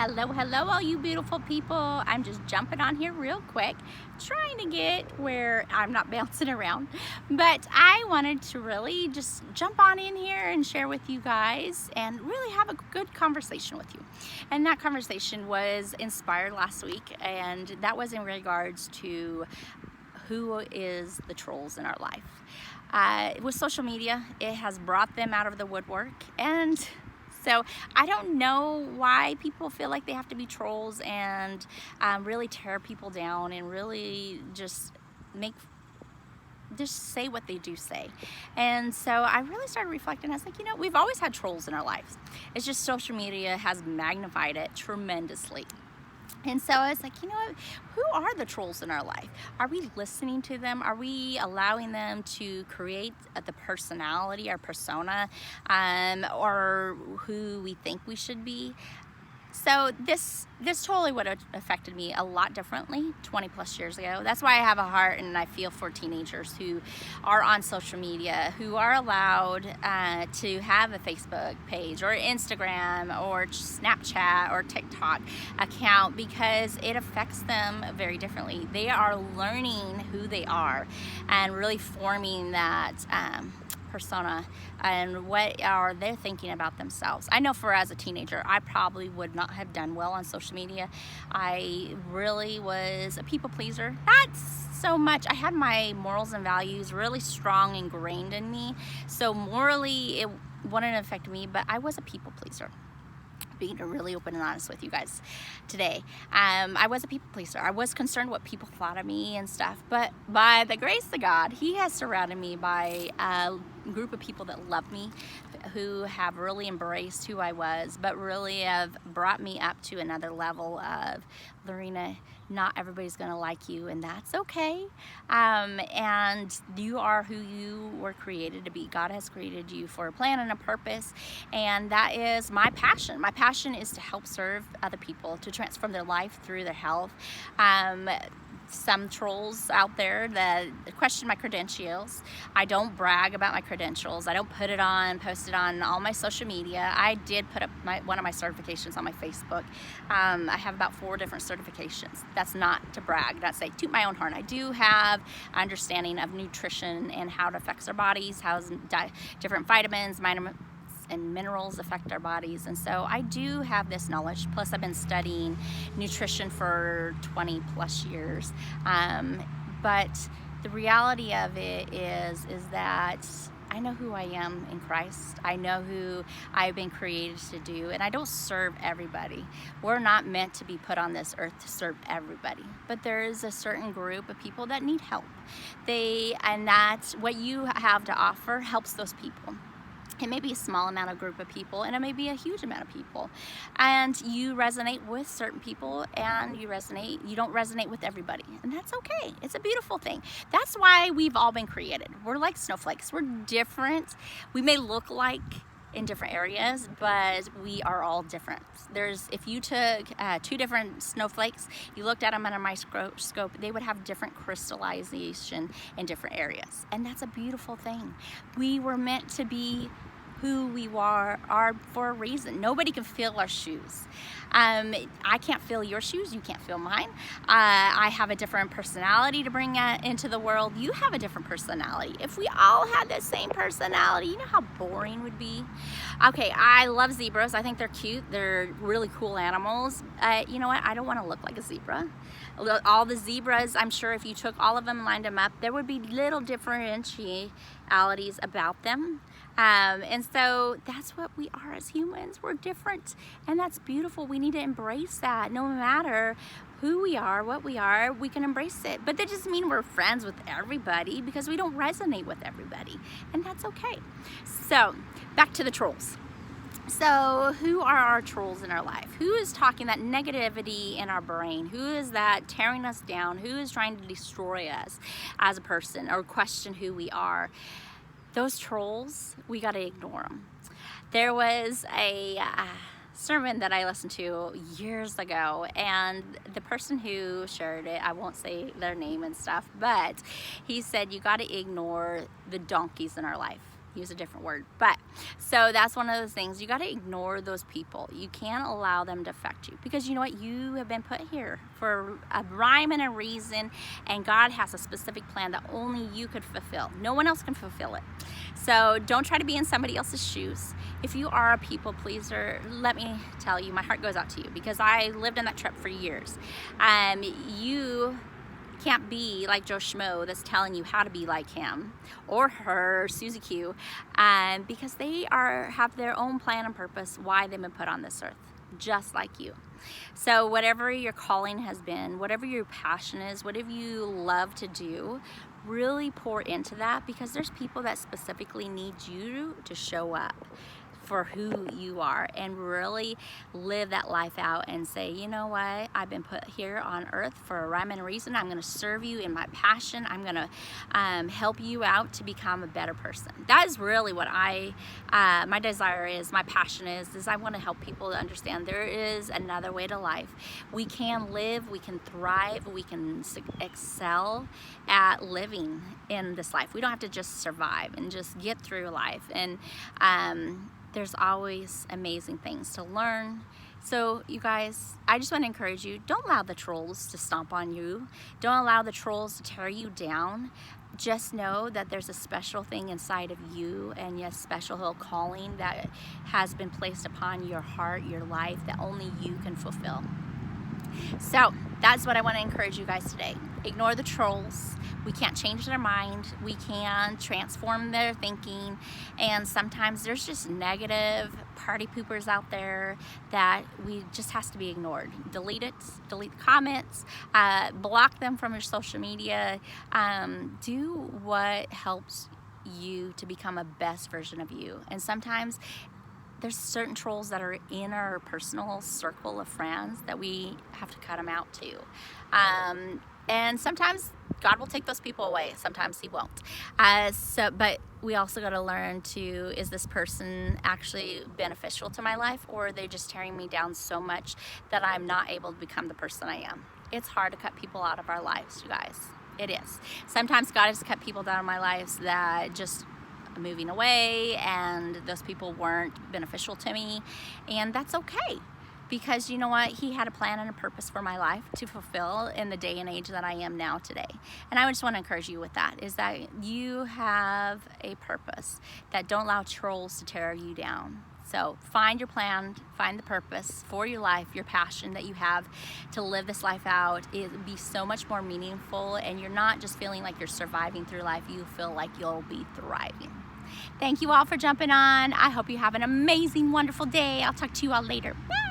Hello, all you beautiful people. I'm just jumping on here real quick, trying to get where I'm not bouncing around. But I wanted to really just jump on in here and share with you guys and really have a good conversation with you. And that conversation was inspired last week, and that was in regards to who is the trolls in our life. With social media, it has brought them out of the woodwork, and so I don't know why people feel like they have to be trolls and really tear people down and really just say what they do say. And so I really started reflecting. I was like, we've always had trolls in our lives. It's just social media has magnified it tremendously. And so I was like, what? Who are the trolls in our life? Are we listening to them? Are we allowing them to create the personality, our persona, or who we think we should be? So this totally would have affected me a lot differently 20 plus years ago. That's why I have a heart and I feel for teenagers who are on social media, who are allowed to have a Facebook page or Instagram or Snapchat or TikTok account, because it affects them very differently. They are learning who they are and really forming that persona and what are they thinking about themselves. I know as a teenager, I probably would not have done well on social media. I really was a people pleaser. Not so much. I had my morals and values really strong ingrained in me, so morally it wouldn't affect me, but I was a people pleaser. Being really open and honest with you guys today. I was a people pleaser. I was concerned what people thought of me and stuff, but by the grace of God, He has surrounded me by a group of people that love me, who have really embraced who I was, but really have brought me up to another level of, Lorena, not everybody's gonna like you, and that's okay. And you are who you were created to be. God has created you for a plan and a purpose, and that is my passion. My passion is to help serve other people, to transform their life through their health. Some trolls out there that question my credentials. I don't brag about my credentials. I don't post it on all my social media. I did put up one of my certifications on my Facebook. I have about 4 different certifications. That's not to brag, not say toot my own horn. I do have understanding of nutrition and how it affects our bodies, how different vitamins, and minerals affect our bodies. And so I do have this knowledge. Plus I've been studying nutrition for 20 plus years. But the reality of it is that I know who I am in Christ. I know who I've been created to do, and I don't serve everybody. We're not meant to be put on this earth to serve everybody, but there is a certain group of people that need help. And that's what you have to offer helps those people. It may be a small amount of group of people, and it may be a huge amount of people. And you resonate with certain people, and you don't resonate with everybody. And that's okay. It's a beautiful thing. That's why we've all been created. We're like snowflakes. We're different. We may look like in different areas, but we are all different. If you took 2 different snowflakes, you looked at them under a microscope, they would have different crystallization in different areas. And that's a beautiful thing. We were meant to be who we are for a reason. Nobody can fill our shoes. I can't fill your shoes. You can't fill mine. I have a different personality to bring into the world. You have a different personality. If we all had the same personality, you know how boring it would be? Okay, I love zebras. I think they're cute. They're really cool animals. You know what? I don't want to look like a zebra. All the zebras, I'm sure if you took all of them and lined them up, there would be little differentialities about them. And so that's what we are as humans. We're different, and that's beautiful. We need to embrace that. No matter who we are, what we are, we can embrace it. But that doesn't mean we're friends with everybody, because we don't resonate with everybody, and that's okay. So back to the trolls. So who are our trolls in our life? Who is talking that negativity in our brain? Who is that tearing us down? Who is trying to destroy us as a person or question who we are? Those trolls, we got to ignore them. There was a sermon that I listened to years ago, and the person who shared it, I won't say their name and stuff, but he said you got to ignore the donkeys in our life. use a different word. But so that's one of those things. You got to ignore those people. You can't allow them to affect you, because you know what? You have been put here for a rhyme and a reason, and God has a specific plan that only you could fulfill. No one else can fulfill it. So don't try to be in somebody else's shoes. If you are a people pleaser, let me tell you, my heart goes out to you, because I lived in that trap for years. You can't be like Joe Schmo that's telling you how to be like him or her, Susie Q, because they have their own plan and purpose why they've been put on this earth, just like you. So whatever your calling has been, whatever your passion is, whatever you love to do, really pour into that, because there's people that specifically need you to show up for who you are and really live that life out and say, you know what, I've been put here on earth for a rhyme and a reason. I'm going to serve you in my passion. I'm going to help you out to become a better person. That is really what my desire is, my passion is I want to help people to understand there is another way to life. We can live, we can thrive, we can excel at living in this life. We don't have to just survive and just get through life. And there's always amazing things to learn. So you guys, I just want to encourage you, don't allow the trolls to stomp on you. Don't allow the trolls to tear you down. Just know that there's a special thing inside of you, and a special little calling that has been placed upon your heart, your life, that only you can fulfill. So that's what I want to encourage you guys today. Ignore the trolls. We can't change their mind. We can transform their thinking. And sometimes there's just negative party poopers out there that has to be ignored. Delete it, delete the comments, block them from your social media. Do what helps you to become a best version of you. And sometimes there's certain trolls that are in our personal circle of friends that we have to cut them out too. And sometimes God will take those people away. Sometimes He won't. But we also got to learn is this person actually beneficial to my life, or are they just tearing me down so much that I'm not able to become the person I am? It's hard to cut people out of our lives, you guys. It is. Sometimes God has cut people down in my lives that just moving away, and those people weren't beneficial to me, and that's okay, because you know what, He had a plan and a purpose for my life to fulfill in the day and age that I am now today. And I just want to encourage you with that, is that you have a purpose, that don't allow trolls to tear you down. So find your plan, find the purpose for your life, your passion that you have to live this life out. It will be so much more meaningful, and you're not just feeling like you're surviving through life, you feel like you'll be thriving. Thank you all for jumping on. I hope you have an amazing, wonderful day. I'll talk to you all later. Bye.